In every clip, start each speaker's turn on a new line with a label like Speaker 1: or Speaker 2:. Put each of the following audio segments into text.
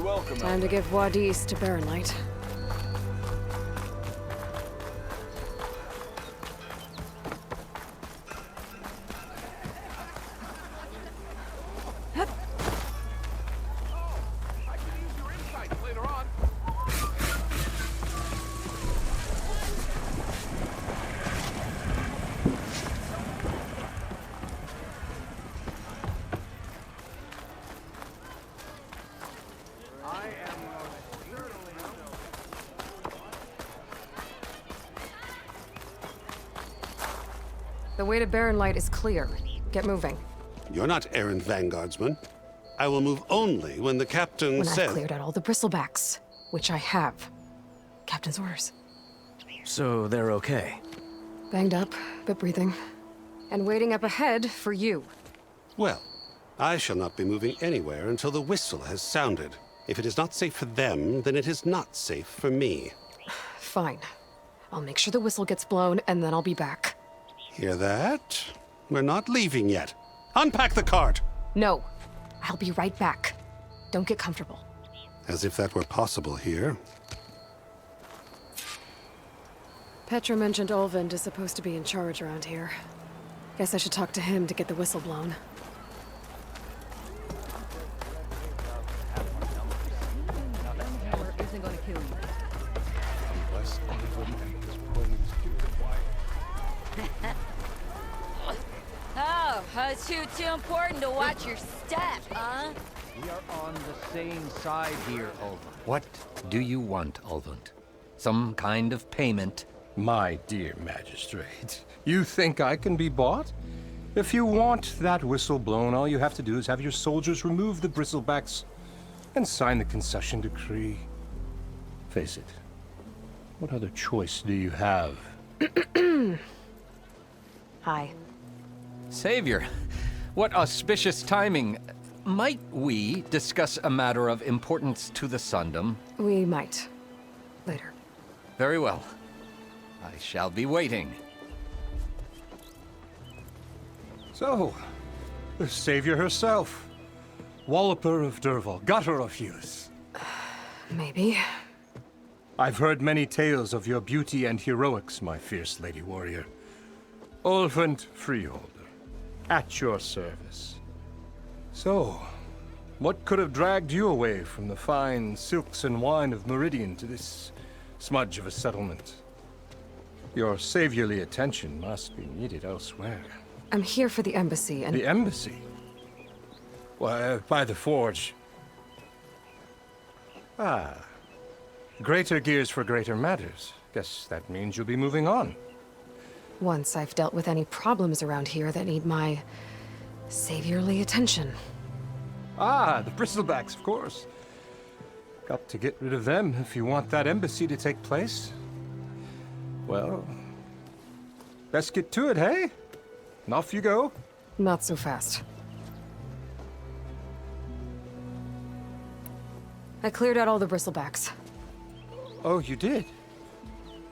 Speaker 1: welcome.
Speaker 2: Time to give Wadis to Baron Light. The way to Baron Light is clear. Get moving.
Speaker 3: You're not errant vanguardsman. I will move only when the captain
Speaker 2: When
Speaker 3: says...
Speaker 2: I've cleared out all the bristlebacks, which I have. Captain's orders.
Speaker 4: So they're okay?
Speaker 2: Banged up, but breathing. And waiting up ahead for you.
Speaker 3: Well, I shall not be moving anywhere until the whistle has sounded. If it is not safe for them, then it is not safe for me.
Speaker 2: Fine. I'll make sure the whistle gets blown, and then I'll be back.
Speaker 3: Hear that? We're not leaving yet. Unpack the cart!
Speaker 2: No. I'll be right back. Don't get comfortable.
Speaker 3: As if that were possible here.
Speaker 2: Petra mentioned Olvind is supposed to be in charge around here. Guess I should talk to him to get the whistle blown.
Speaker 5: It's too important to watch your step, huh?
Speaker 6: We are on the same side here, Ulvund. What do you want, Ulvund? Some kind of payment?
Speaker 7: My dear magistrate, you think I can be bought? If you want that whistle blown, all you have to do is have your soldiers remove the bristlebacks and sign the concession decree. Face it, what other choice do you have?
Speaker 2: Hi.
Speaker 6: Savior, what auspicious timing. Might we discuss a matter of importance to the Sundom?
Speaker 2: We might. Later.
Speaker 6: Very well. I shall be waiting.
Speaker 7: So, the savior herself. Walloper of Derval, gutter of youth.
Speaker 2: Maybe.
Speaker 7: I've heard many tales of your beauty and heroics, my fierce lady warrior. Ulvund Freeholder, at your service. So, what could have dragged you away from the fine silks and wine of Meridian to this smudge of a settlement? Your saviorly attention must be needed elsewhere.
Speaker 2: I'm here for the embassy and...
Speaker 7: The embassy? Why, by the forge. Ah. Greater gears for greater matters. Guess that means you'll be moving on.
Speaker 2: Once I've dealt with any problems around here that need my... saviorly attention.
Speaker 7: Ah, the bristlebacks, of course. Got to get rid of them if you want that embassy to take place. Well, let's get to it, hey? And off you go.
Speaker 2: Not so fast. I cleared out all the bristlebacks.
Speaker 7: Oh, you did?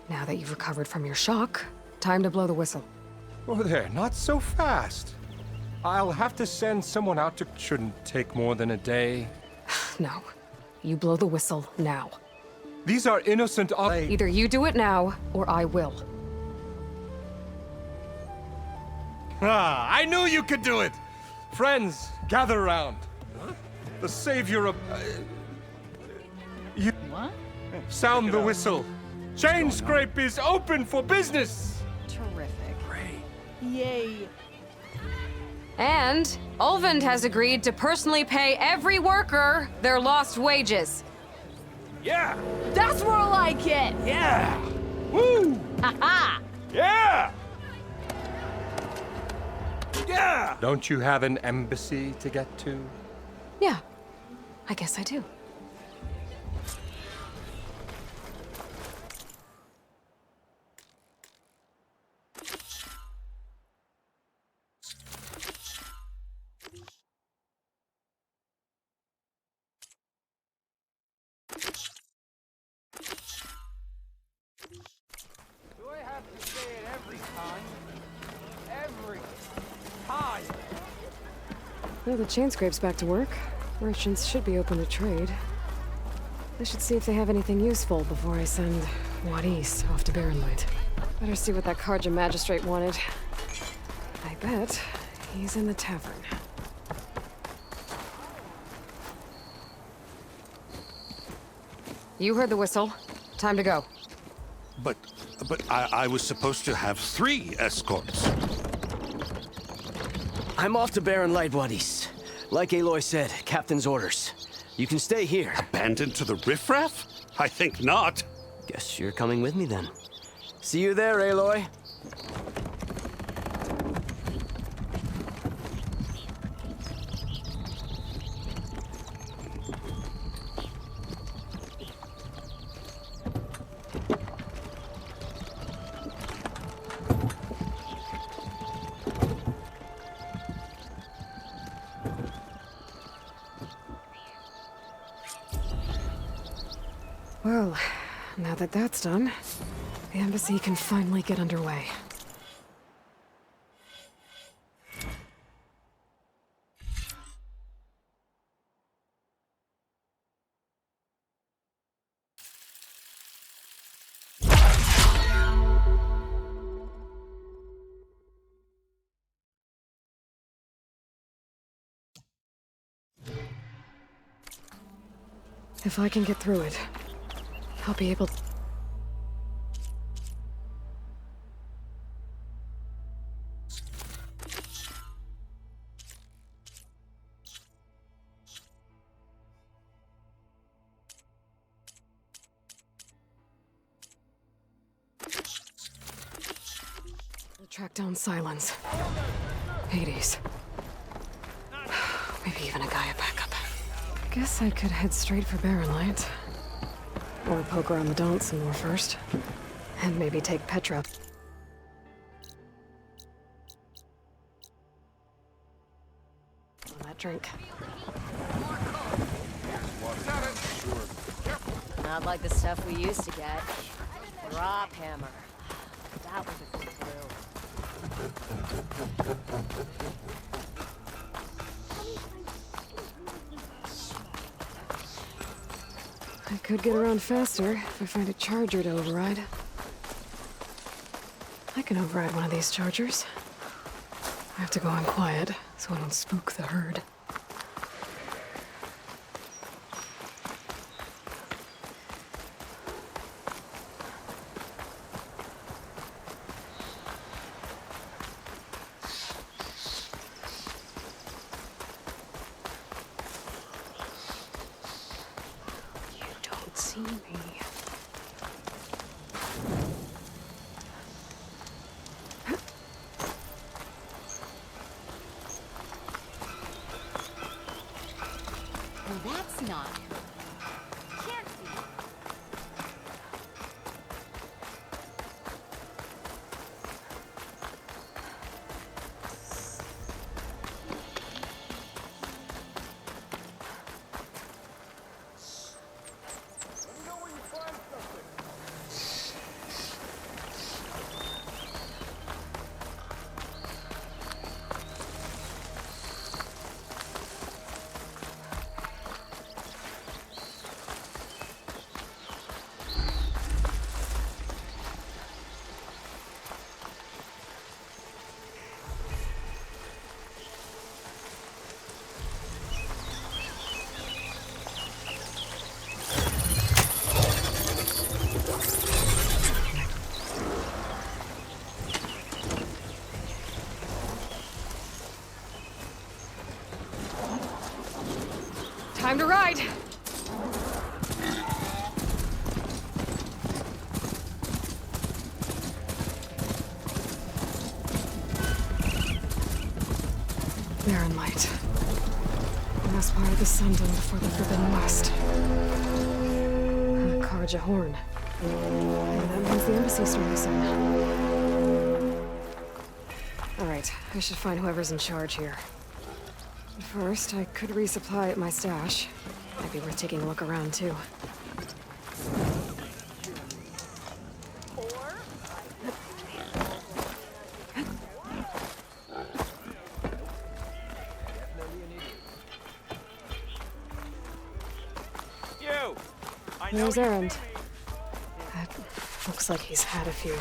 Speaker 2: Now that you've recovered from your shock, time to blow the whistle.
Speaker 7: Oh there, not so fast. I'll have to send someone out to... Shouldn't take more than a day.
Speaker 2: No. You blow the whistle now.
Speaker 7: These are innocent...
Speaker 2: Either you do it now, or I will.
Speaker 7: Ah, I knew you could do it! Friends, gather around. Huh? The savior of... you...
Speaker 5: What?
Speaker 7: Sound the whistle. Chain Scrape is open for business!
Speaker 5: Terrific. Yay.
Speaker 2: And Olvind has agreed to personally pay every worker their lost wages.
Speaker 7: Yeah!
Speaker 5: That's more like it!
Speaker 7: Yeah! Woo!
Speaker 5: Ha-ha!
Speaker 7: Yeah! Yeah! Don't you have an embassy to get to?
Speaker 2: Yeah, I guess I do.
Speaker 6: Do I have to say it every time? Every time!
Speaker 2: Well, the chain scrape's back to work. Merchants should be open to trade. I should see if they have anything useful before I send Wadis off to Barrenlight. Better see what that Karja magistrate wanted. I bet he's in the tavern. You heard the whistle. Time to go.
Speaker 3: But I was supposed to have 3 escorts.
Speaker 4: I'm off to Baron Lightwadis. Like Aloy said, Captain's orders. You can stay here.
Speaker 3: Abandoned to the riffraff? I think not.
Speaker 4: Guess you're coming with me then. See you there, Aloy.
Speaker 2: Well, now that that's done, the embassy can finally get underway. If I can get through it, I'll be able to... track down Silence. Hades. Maybe even a Gaia backup. Guess I could head straight for Barrenlight. Or poke around the Daunt some more first. And maybe take Petra. On that drink.
Speaker 5: Not like the stuff we used to get. Drop hammer. That was a good thrill.
Speaker 2: I could get around faster if I find a charger to override. I can override one of these chargers. I have to go in quiet so I don't spook the herd. See me.
Speaker 5: Well, that's not. Can't be.
Speaker 2: Time to ride! Barrenlight. Last part of the Sundom before the Forbidden West. Karja Horn. And that means the embassy starting soon. Alright, I should find whoever's in charge here. First, I could resupply at my stash. Might be worth taking a look around, too.
Speaker 1: You!
Speaker 2: There's Erend. That looks like he's had a few.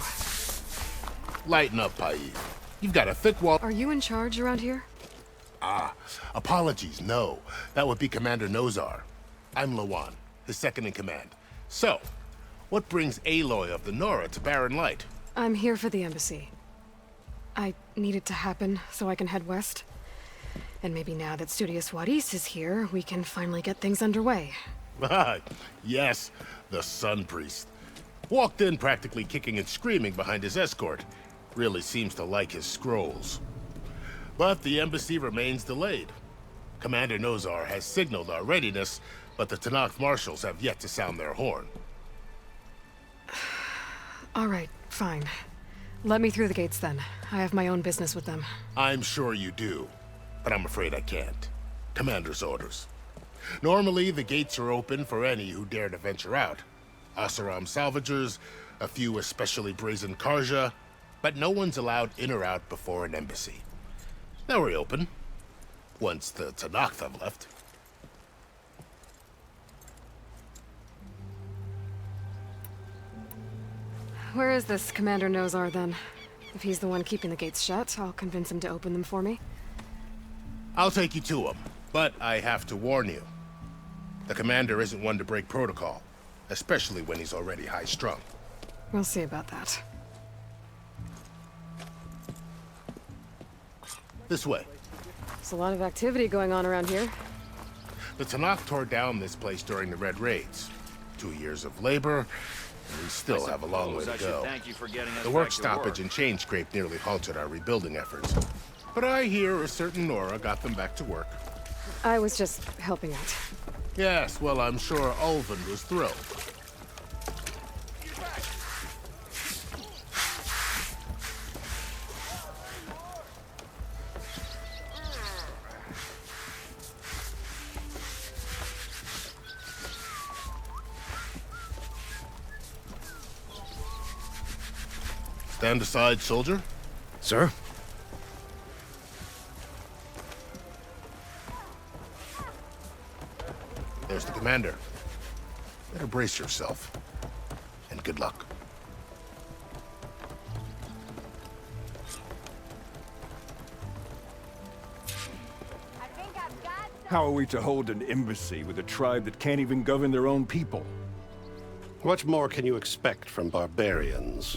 Speaker 1: Lighten up, Paid. You've got a thick wall.
Speaker 2: Are you in charge around here?
Speaker 1: Apologies, no. That would be Commander Nozar. I'm Lawan, his second in command. So, what brings Aloy of the Nora to Barren Light?
Speaker 2: I'm here for the embassy. I need it to happen so I can head west. And maybe now that Studious Wadis is here, we can finally get things underway.
Speaker 1: Yes, the Sun Priest. Walked in practically kicking and screaming behind his escort. Really seems to like his scrolls. But the embassy remains delayed. Commander Nozar has signaled our readiness, but the Tenakth marshals have yet to sound their horn.
Speaker 2: All right, fine. Let me through the gates then. I have my own business with them.
Speaker 1: I'm sure you do, but I'm afraid I can't. Commander's orders. Normally, the gates are open for any who dare to venture out. Asaram salvagers, a few especially brazen Karja, but no one's allowed in or out before an embassy. They'll reopen, once the Tenakth have left.
Speaker 2: Where is this Commander Nozar then? If he's the one keeping the gates shut, I'll convince him to open them for me.
Speaker 1: I'll take you to him, but I have to warn you. The commander isn't one to break protocol, especially when he's already high-strung.
Speaker 2: We'll see about that.
Speaker 1: This way.
Speaker 2: There's a lot of activity going on around here.
Speaker 1: The Tenakth tore down this place during the Red Raids. 2 years of labor, and we still have a long way to go. The work stoppage and chain scrape nearly halted our rebuilding efforts. But I hear a certain Nora got them back to work.
Speaker 2: I was just helping out.
Speaker 1: Yes, well, I'm sure Ulvund was thrilled. Stand aside, soldier.
Speaker 4: Sir?
Speaker 1: There's the commander. Better brace yourself. And good luck.
Speaker 8: How are we to hold an embassy with a tribe that can't even govern their own people?
Speaker 3: What more can you expect from barbarians?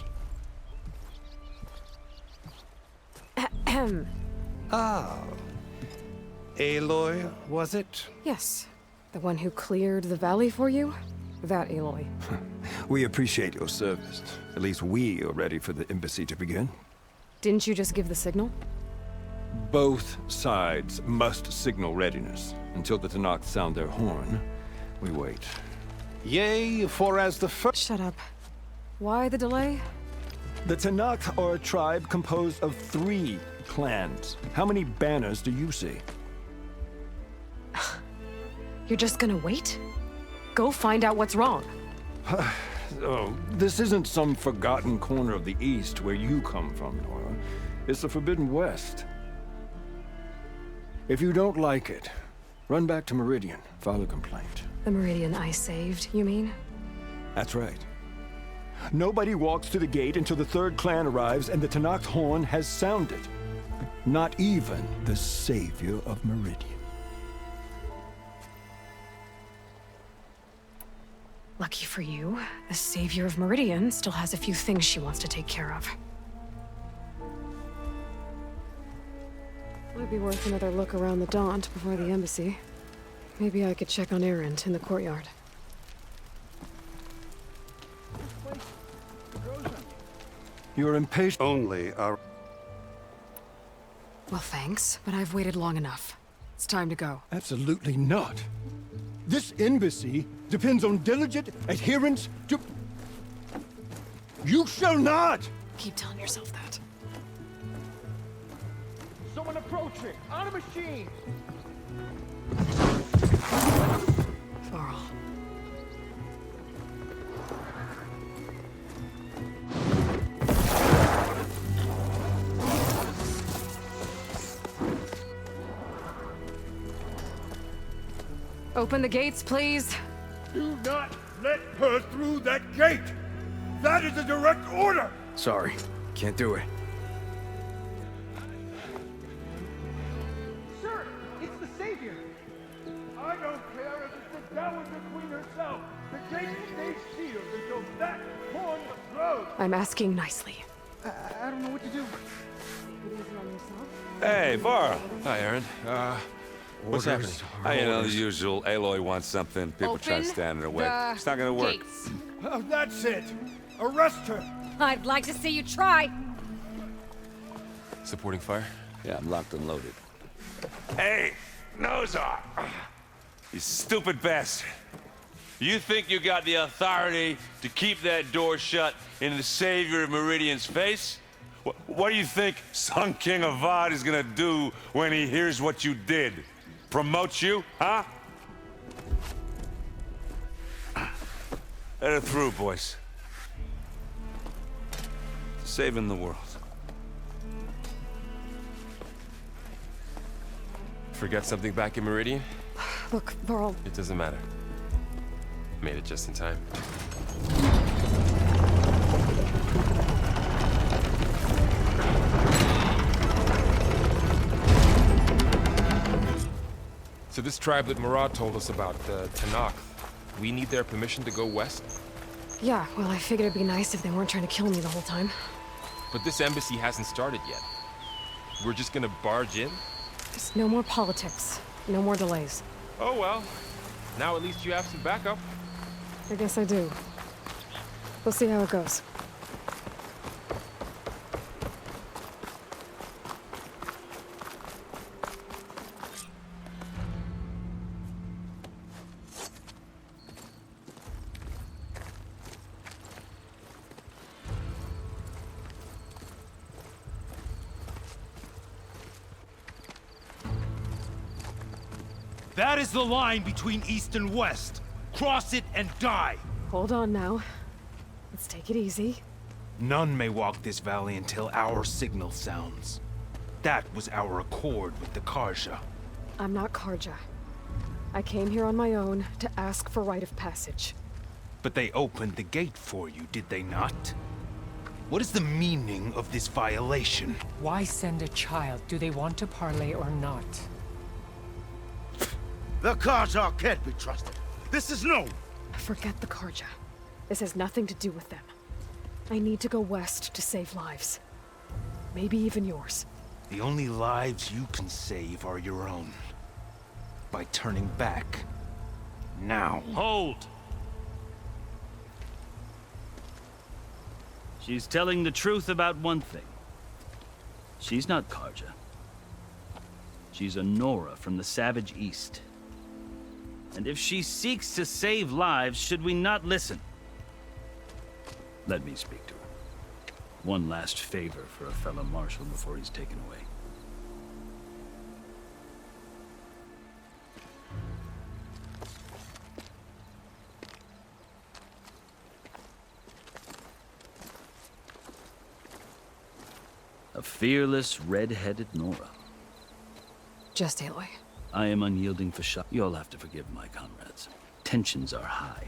Speaker 3: Aloy, was it?
Speaker 2: Yes. The one who cleared the valley for you? That Aloy.
Speaker 8: We appreciate your service. At least we are ready for the embassy to begin.
Speaker 2: Didn't you just give the signal?
Speaker 8: Both sides must signal readiness. Until the Tenakth sound their horn, we wait.
Speaker 3: Yea, for as the first...
Speaker 2: Shut up. Why the delay?
Speaker 8: The Tenakth are a tribe composed of 3 clans. How many banners do you see?
Speaker 2: You're just gonna wait? Go find out what's wrong.
Speaker 8: Oh, this isn't some forgotten corner of the East where you come from, Nora. It's the Forbidden West. If you don't like it, run back to Meridian, file a complaint.
Speaker 2: The Meridian I saved, you mean?
Speaker 8: That's right. Nobody walks to the gate until the 3rd clan arrives and the Tenakth horn has sounded. Not even the savior of Meridian.
Speaker 2: Lucky for you, the savior of Meridian still has a few things she wants to take care of. Might be worth another look around the Daunt before the embassy. Maybe I could check on Erend in the courtyard.
Speaker 8: You're impatient.
Speaker 3: Only our...
Speaker 2: Well, thanks, but I've waited long enough. It's time to go.
Speaker 8: Absolutely not. This embassy depends on diligent adherence to... You shall not!
Speaker 2: Keep telling yourself that.
Speaker 9: Someone approaching! On a machine!
Speaker 2: Varl. Open the gates, please.
Speaker 9: Do not let her through that gate! That is a direct order!
Speaker 4: Sorry, can't do it.
Speaker 9: Sir, it's the Savior! I don't care if it's the Dowager Queen herself! The gate stays sealed until that horn blows!
Speaker 2: I'm asking nicely.
Speaker 9: I don't know what to do.
Speaker 10: Hey, Varl.
Speaker 11: Hi, Aaron. What's happening?
Speaker 10: You know, the usual. Aloy wants something. People try to stand in her way. It's not gonna work.
Speaker 5: Gates.
Speaker 9: Oh, that's it! Arrest her!
Speaker 5: I'd like to see you try.
Speaker 11: Supporting fire?
Speaker 10: Yeah, I'm locked and loaded. Hey, Nozar! You stupid bastard. You think you got the authority to keep that door shut in the Savior of Meridian's face? What do you think Sun King Avad is gonna do when he hears what you did? Promote you, huh? Let her through, boys. Saving the world.
Speaker 11: Forget something back in Meridian?
Speaker 2: Look, Varl,
Speaker 11: It doesn't matter. Made it just in time. So this tribe that Murad told us about, the Tanakh, we need their permission to go west?
Speaker 2: yeah, well, I figured it'd be nice if they weren't trying to kill me the whole time.
Speaker 11: But this embassy hasn't started yet. We're just gonna barge in?
Speaker 2: Just no more politics. No more delays.
Speaker 11: Oh well. Now at least you have some backup.
Speaker 2: I guess I do. We'll see how it goes.
Speaker 9: That is the line between East and West. Cross it and die.
Speaker 2: Hold on now. Let's take it easy.
Speaker 9: None may walk this valley until our signal sounds. That was our accord with the Karja.
Speaker 2: I'm not Karja. I came here on my own to ask for rite of passage.
Speaker 9: But they opened the gate for you, did they not? What is the meaning of this violation?
Speaker 12: Why send a child? Do they want to parley or not?
Speaker 9: The Karja can't be trusted. This is known.
Speaker 2: Forget the Karja. This has nothing to do with them. I need to go west to save lives. Maybe even yours.
Speaker 9: The only lives you can save are your own. By turning back. Now.
Speaker 13: Hold! She's telling the truth about one thing. She's not Karja. She's a Nora from the Savage East. And if she seeks to save lives, should we not listen? Let me speak to her. One last favor for a fellow marshal before he's taken away. A fearless, red-headed Nora.
Speaker 2: Just Aloy.
Speaker 13: I am unyielding for shot. You'll have to forgive my comrades. Tensions are high.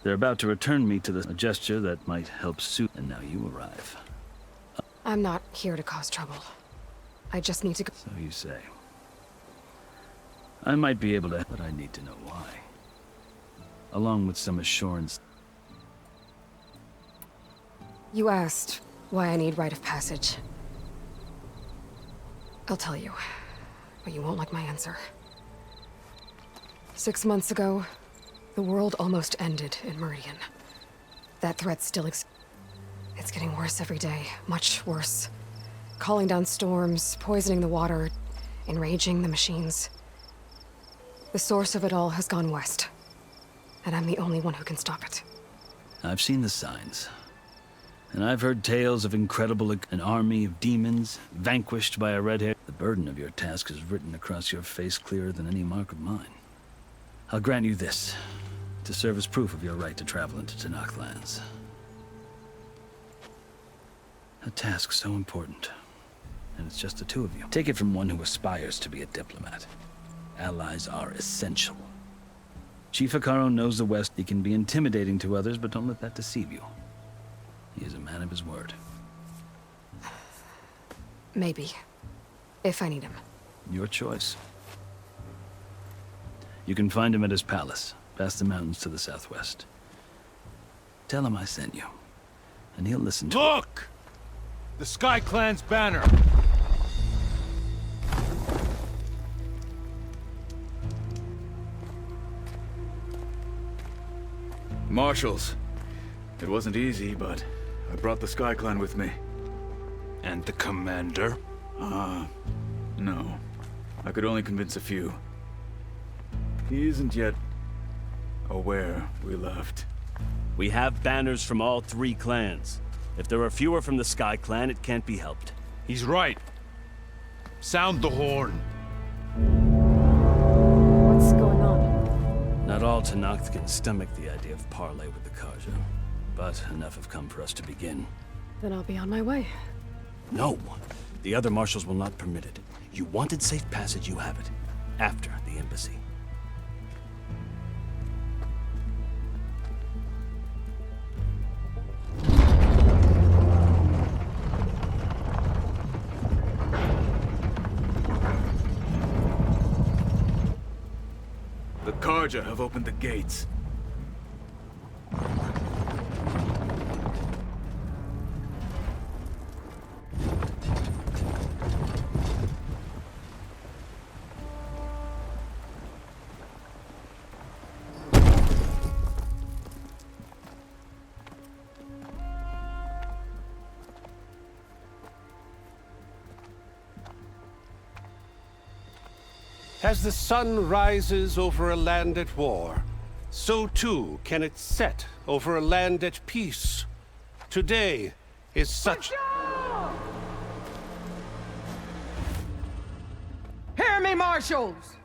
Speaker 13: They're about to return me to a gesture that might help soothe, and now you arrive.
Speaker 2: I'm not here to cause trouble. I just need to go.
Speaker 13: So you say. I might be able to, but I need to know why. Along with some assurance.
Speaker 2: You asked why I need rite of passage. I'll tell you, but you won't like my answer. 6 months ago, the world almost ended in Meridian. That threat still exists. It's getting worse every day, much worse. Calling down storms, poisoning the water, enraging the machines. The source of it all has gone west, and I'm the only one who can stop it.
Speaker 13: I've seen the signs. And I've heard tales of an army of demons vanquished by a red-hair. The burden of your task is written across your face clearer than any mark of mine. I'll grant you this, to serve as proof of your right to travel into Tanakh lands. A task so important, and it's just the two of you. Take it from one who aspires to be a diplomat. Allies are essential. Chief Hikaru knows the West. He can be intimidating to others, but don't let that deceive you. He is a man of his word.
Speaker 2: Maybe. If I need him.
Speaker 13: Your choice. You can find him at his palace, past the mountains to the southwest. Tell him I sent you, and he'll listen to
Speaker 9: Look! The Sky Clan's banner!
Speaker 14: Marshals. It wasn't easy, but I brought the Sky Clan with me.
Speaker 9: And the commander?
Speaker 14: No. I could only convince a few. He isn't yet aware we left.
Speaker 15: We have banners from all 3 clans. If there are fewer from the Sky Clan, it can't be helped.
Speaker 9: He's right. Sound the horn.
Speaker 2: What's going on?
Speaker 15: Not all Tenakth can stomach the idea of parley with the Karja, but enough have come for us to begin.
Speaker 2: Then I'll be on my way.
Speaker 15: No! The other marshals will not permit it. You wanted safe passage, you have it. After the embassy.
Speaker 14: The Karja have opened the gates.
Speaker 3: As the sun rises over a land at war, so too can it set over a land at peace. Today is such...
Speaker 16: Hear me, marshals!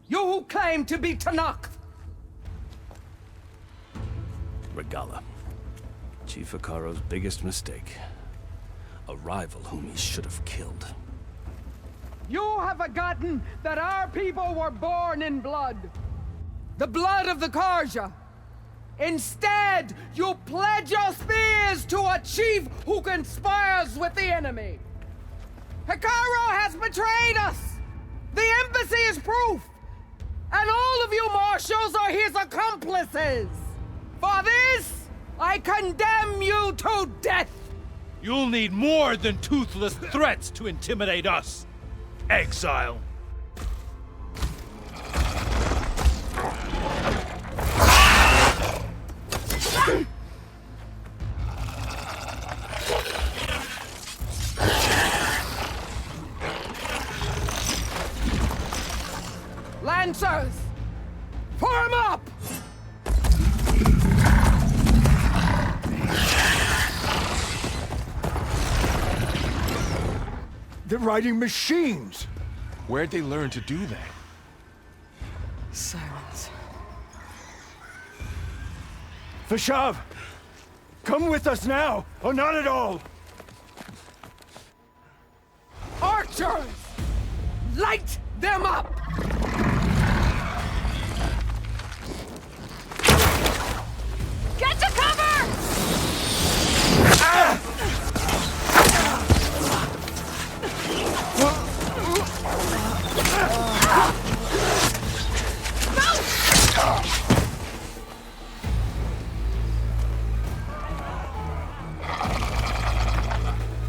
Speaker 16: You who claim to be Tenakth!
Speaker 15: Regalla. Chief Hikaru's biggest mistake. A rival whom he should have killed.
Speaker 16: You have forgotten that our people were born in blood. The blood of the Karja. Instead, you pledge your spears to a chief who conspires with the enemy. Hikaru has betrayed us! The embassy is proof! And all of you marshals are his accomplices! For this, I condemn you to death!
Speaker 9: You'll need more than toothless threats to intimidate us. Exile.
Speaker 16: Lancers! Form up!
Speaker 8: They're riding machines!
Speaker 11: Where'd they learn to do that?
Speaker 2: Silence.
Speaker 8: Vashav! Come with us now, or not at all!
Speaker 16: Archers! Light them up!
Speaker 5: Get to cover!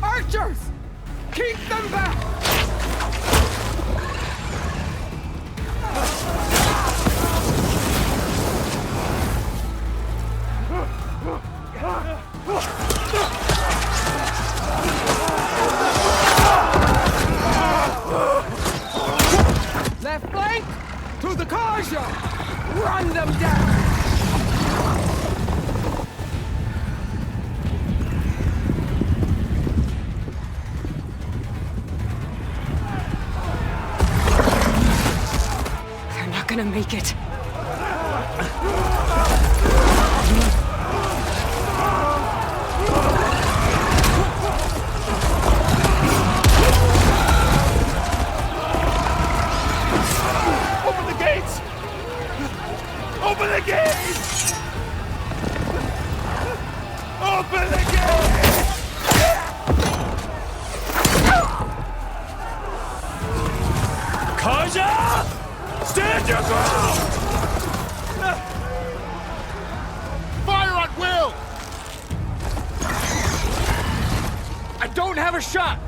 Speaker 16: Archers! Keep them back! Left flank to the Karja! Run them down!
Speaker 2: They're not gonna make it.
Speaker 9: Open the gates! Karja! Stand your ground!
Speaker 1: Fire at will!
Speaker 9: I don't have a shot!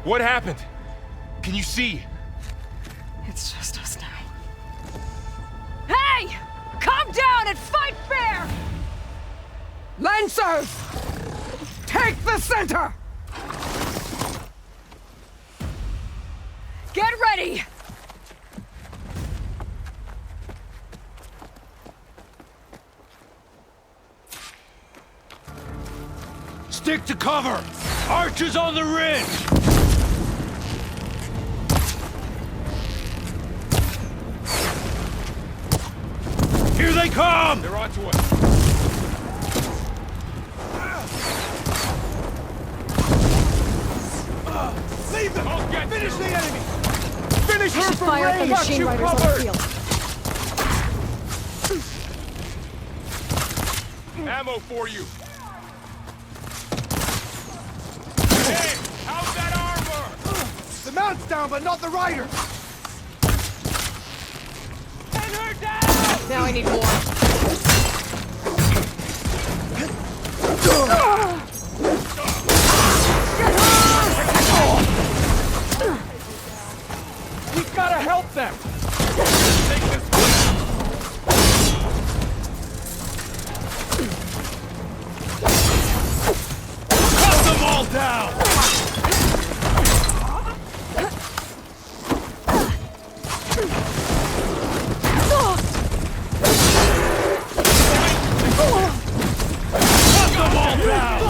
Speaker 11: What happened? Can you see?
Speaker 2: It's just us now.
Speaker 16: Hey! Calm down and fight fair! Lancers! Take the center! Get ready!
Speaker 9: Stick to cover! Archers on the ridge! Here they come!
Speaker 11: They're onto us.
Speaker 9: Leave them!
Speaker 11: I'll get
Speaker 9: Finish
Speaker 11: you.
Speaker 9: the enemy! Finish her
Speaker 2: should
Speaker 9: from
Speaker 2: fire at the
Speaker 9: range!
Speaker 2: machine
Speaker 9: You
Speaker 2: riders on the
Speaker 9: covered!
Speaker 2: field.
Speaker 11: Ammo for you. Hey, how's that armor?
Speaker 9: The mount's down, but not the rider!
Speaker 11: Send her down!
Speaker 2: Now I need more.
Speaker 9: We've gotta help them!
Speaker 11: Take this
Speaker 9: Cut them all down! Cut them all down!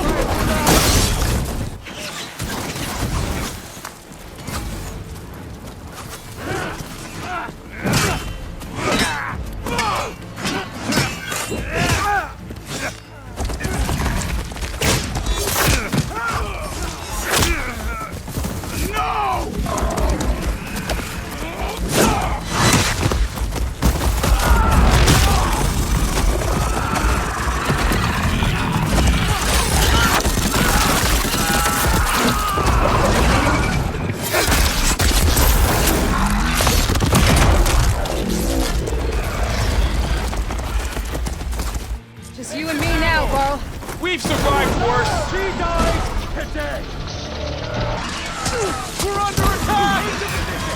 Speaker 2: Just you and me now, bro.
Speaker 11: We've survived worse.
Speaker 9: She dies today! We're under attack!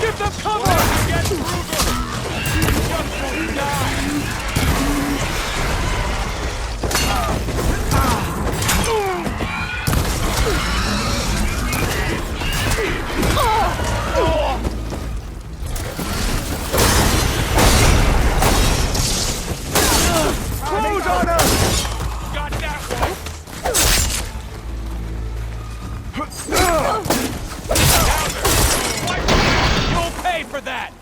Speaker 9: Give them cover!
Speaker 11: Get through them. Just so we die.
Speaker 9: Close on us!
Speaker 11: Got that one.
Speaker 9: You'll pay for that!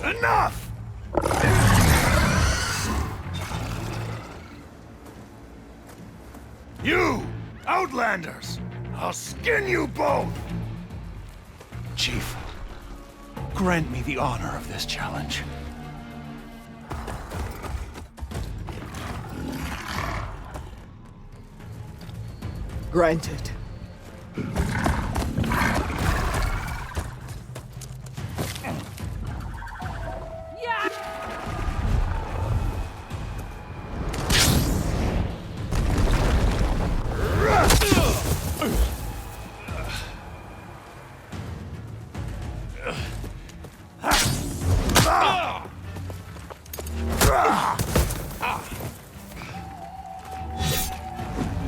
Speaker 9: Enough! You! Outlanders! I'll skin you both! Chief, grant me the honor of this challenge.
Speaker 16: Granted.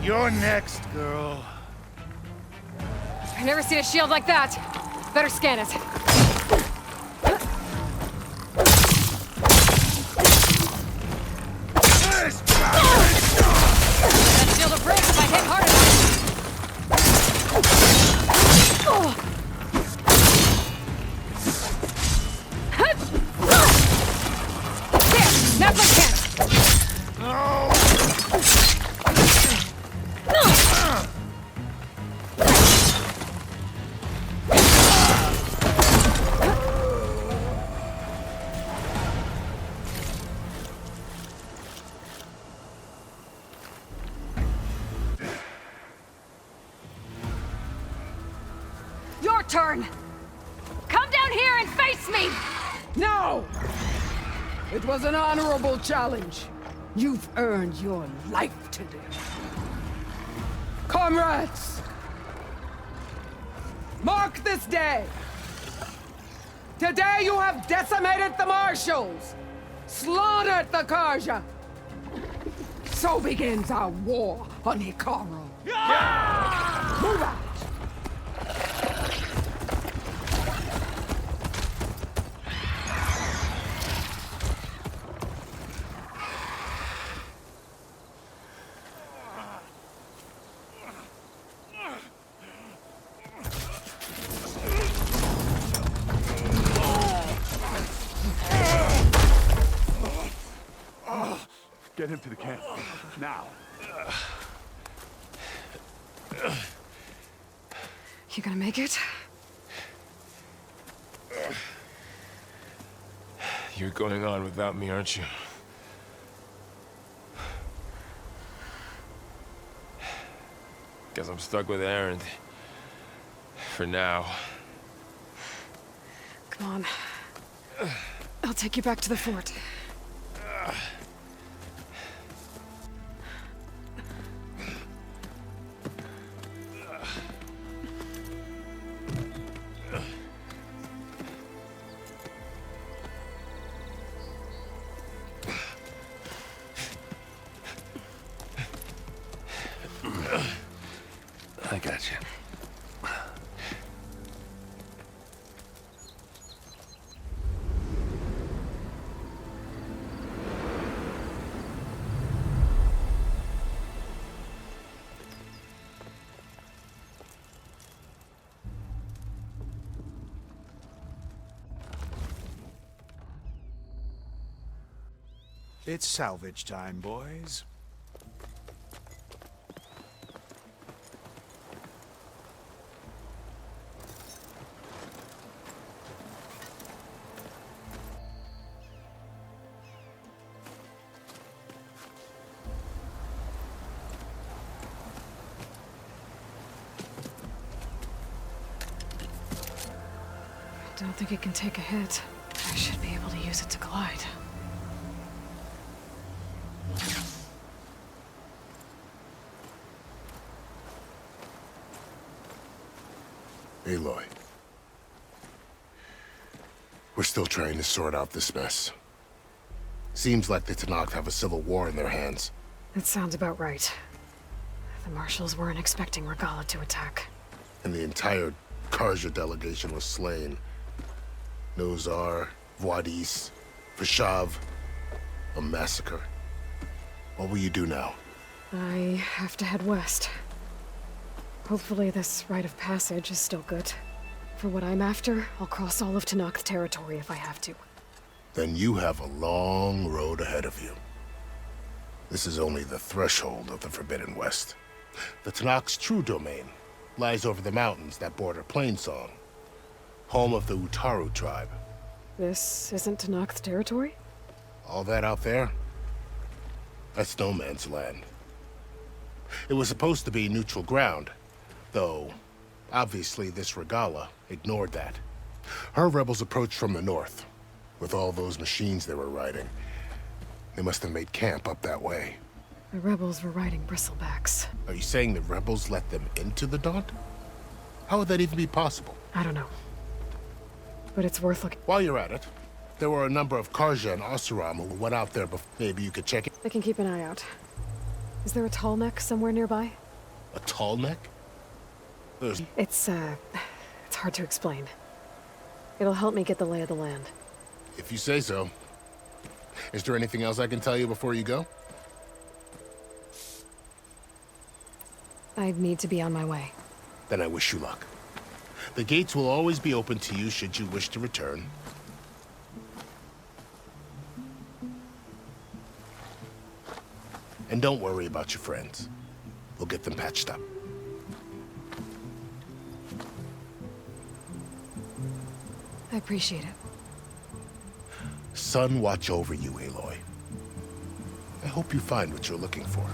Speaker 9: You're next, girl.
Speaker 2: I've never seen a shield like that. Better scan it. Your turn! Come down here and face me!
Speaker 16: No! It was an honorable challenge. You've earned your life today. Comrades! Mark this day! Today you have decimated the Marshals! Slaughtered the Karja! So begins our war on Hikaru. Move out!
Speaker 9: Get him to the camp. Now.
Speaker 2: You gonna make it?
Speaker 11: You're going on without me, aren't you? Guess I'm stuck with Aaron. For now.
Speaker 2: Come on. I'll take you back to the fort.
Speaker 11: I got you.
Speaker 17: It's salvage time, boys.
Speaker 2: I don't think it can take a hit. I should be able to use it to glide.
Speaker 1: Aloy. We're still trying to sort out this mess. Seems like the Tenakth have a civil war in their hands.
Speaker 2: That sounds about right. The Marshals weren't expecting Regalla to attack.
Speaker 1: And the entire Karja delegation was slain. Nozar, Voidis, Vashav. A massacre. What will you do now?
Speaker 2: I have to head west. Hopefully this rite of passage is still good. For what I'm after, I'll cross all of Tenakth territory if I have to.
Speaker 1: Then you have a long road ahead of you. This is only the threshold of the Forbidden West. The Tenakth's true domain lies over the mountains that border Plainsong, home of the Utaru tribe.
Speaker 2: This isn't Tenakth territory?
Speaker 1: All that out there? That's no man's land. It was supposed to be neutral ground, though obviously this Regalla ignored that. Her rebels approached from the north, with all those machines they were riding. They must have made camp up that way.
Speaker 2: The rebels were riding bristlebacks.
Speaker 1: Are you saying the rebels let them into the Daunt? How would that even be possible?
Speaker 2: I don't know. But it's worth looking.
Speaker 1: While you're at it, there were a number of Karja and Oseram who went out there before. Maybe you could check it.
Speaker 2: I can keep an eye out. Is there a tall neck somewhere nearby?
Speaker 1: A tall neck?
Speaker 2: It's hard to explain. It'll help me get the lay of the land.
Speaker 1: If you say so. Is there anything else I can tell you before you go?
Speaker 2: I need to be on my way.
Speaker 1: Then I wish you luck. The gates will always be open to you should you wish to return. And don't worry about your friends. We'll get them patched up.
Speaker 2: I appreciate it.
Speaker 1: Sun watch over you, Aloy. I hope you find what you're looking for.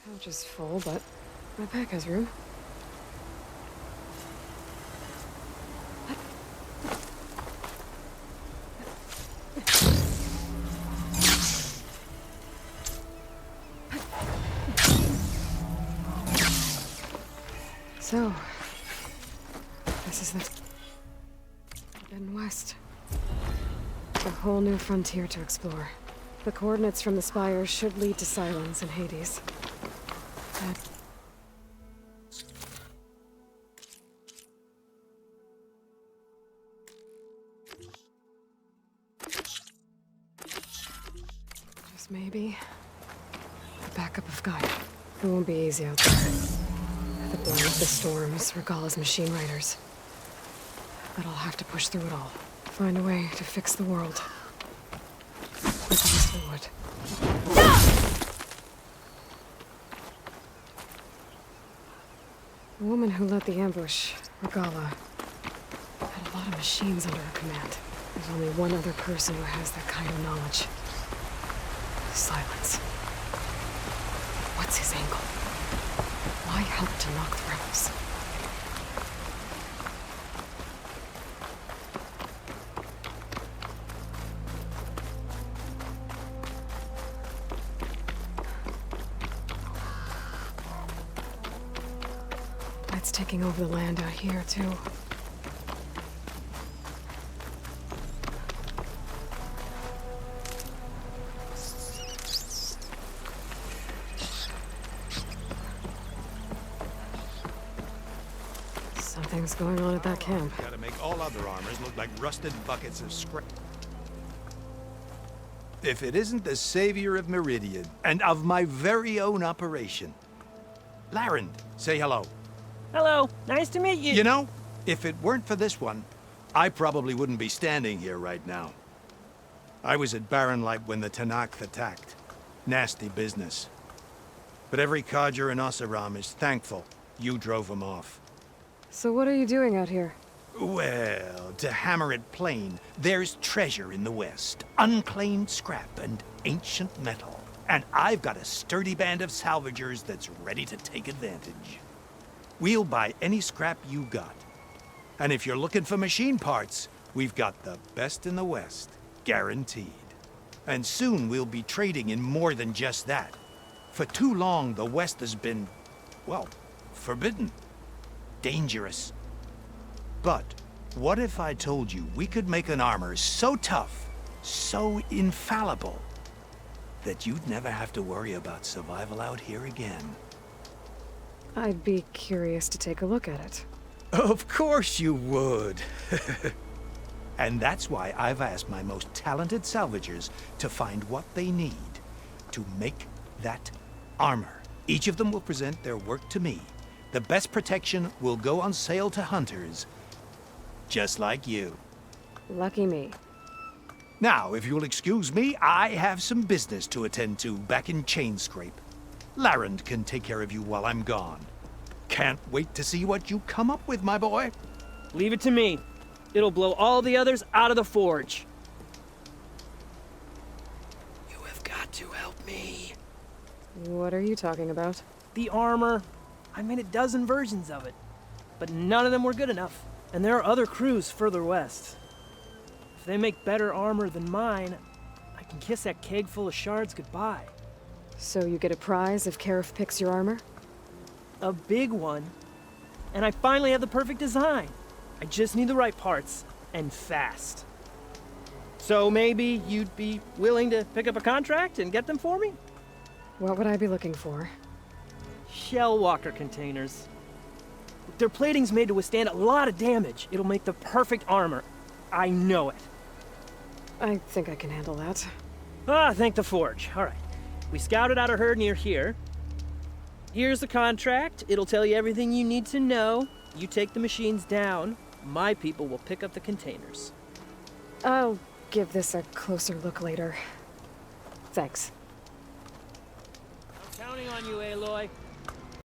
Speaker 2: Pouch is full, but my pack has room. So, this is the... Heading west. A whole new frontier to explore. The coordinates from the spires should lead to Silence and Hades. Just maybe... the backup of Gaia. It won't be easy out there. The blend of the storms, Regalla's machine riders. But I'll have to push through it all. Find a way to fix the world. With this fluid. The woman who led the ambush, Regalla, had a lot of machines under her command. There's only one other person who has that kind of knowledge. Silence. What's his angle? Why help to knock the rebels? It's taking over the land out here, too. Something's going on at that camp.
Speaker 17: Gotta make all other armors look like rusted buckets of scrap. If it isn't the savior of Meridian, and of my very own operation. Larend, say hello.
Speaker 18: Hello, nice to meet you.
Speaker 17: You know, if it weren't for this one, I probably wouldn't be standing here right now. I was at Barren Light when the Tenakth attacked. Nasty business. But every codger in Oseram is thankful you drove them off.
Speaker 2: So what are you doing out here?
Speaker 17: Well, to hammer it plain, there's treasure in the West. Unclaimed scrap and ancient metal. And I've got a sturdy band of salvagers that's ready to take advantage. We'll buy any scrap you got. And if you're looking for machine parts, we've got the best in the West, guaranteed. And soon we'll be trading in more than just that. For too long, the West has been, well, forbidden. Dangerous. But what if I told you we could make an armor so tough, so infallible, that you'd never have to worry about survival out here again?
Speaker 2: I'd be curious to take a look at it.
Speaker 17: Of course you would. And that's why I've asked my most talented salvagers to find what they need to make that armor. Each of them will present their work to me. The best protection will go on sale to hunters, just like you.
Speaker 2: Lucky me.
Speaker 17: Now, if you'll excuse me, I have some business to attend to back in Chainscrape. Larend can take care of you while I'm gone. Can't wait to see what you come up with, my boy.
Speaker 18: Leave it to me. It'll blow all the others out of the forge.
Speaker 4: You have got to help me.
Speaker 2: What are you talking about?
Speaker 18: The armor. I made a dozen versions of it, but none of them were good enough. And there are other crews further west. If they make better armor than mine, I can kiss that keg full of shards goodbye.
Speaker 2: So you get a prize if Karif picks your armor?
Speaker 18: A big one. And I finally have the perfect design. I just need the right parts, and fast. So maybe you'd be willing to pick up a contract and get them for me?
Speaker 2: What would I be looking for?
Speaker 18: Shell walker containers. Their plating's made to withstand a lot of damage. It'll make the perfect armor. I know it.
Speaker 2: I think I can handle that.
Speaker 18: Ah, thank the forge. All right. We scouted out a herd near here. Here's the contract. It'll tell you everything you need to know. You take the machines down. My people will pick up the containers.
Speaker 2: I'll give this a closer look later. Thanks.
Speaker 18: I'm counting on you, Aloy.